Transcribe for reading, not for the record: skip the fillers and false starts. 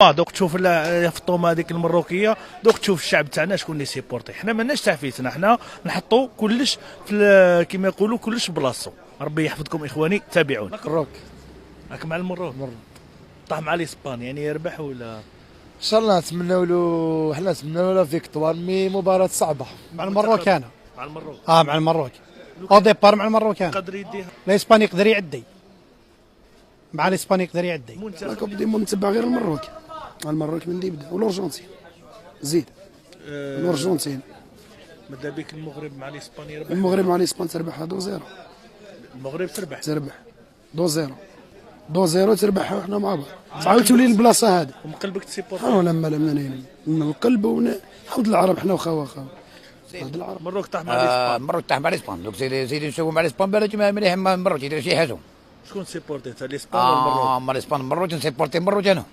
دوك تشوف الفطومه هذيك المروكيه، دوك تشوف الشعب تاعنا شكون اللي سيبورتي. حنا مالناش تحفيزنا، حنا نحطوا كلش في كما يقولوا كلش بلاصتو. ربي يحفظكم اخواني، تابعونا. مبروك. راك مع المروك؟ طاح مع الاسبان يعني يربح ولا؟ ان شاء الله نتمنوا له، حنا نتمنوا له فيكتوار، مي مباراة صعبة. مع المروك انا. مع المروك. مع المروك. او ديبار مع المروك انا. قدر يديها. الاسباني يقدر يعدي. مع الاسباني يقدر يعدي. كوب دي موند نتبع غير المروك. المروك من يبدا والارجنتين. زيد. الارجنتين. ماذا بك المغرب مع الاسبان يربح؟ المغرب مع الاسبان تربح 2-0. المغرب تربح 2-0 تربح حنا مع بعض. تعاود تولي البلاصه هذه. ومن قلبك تسيبورتي؟ لما من القلب الحمد لله العرب حنا وخا هذا العرب. المروك طاح مع الاسبان. المروك طاح مع الاسبان. دوك زيد نشوفوا مع الاسبان بلاتي مليح. المروك يدير شي حاجه. شكون سيبورتي انت، الاسبان ولا المروك؟ مع الاسبان المروك نسيبورتي المروك انا.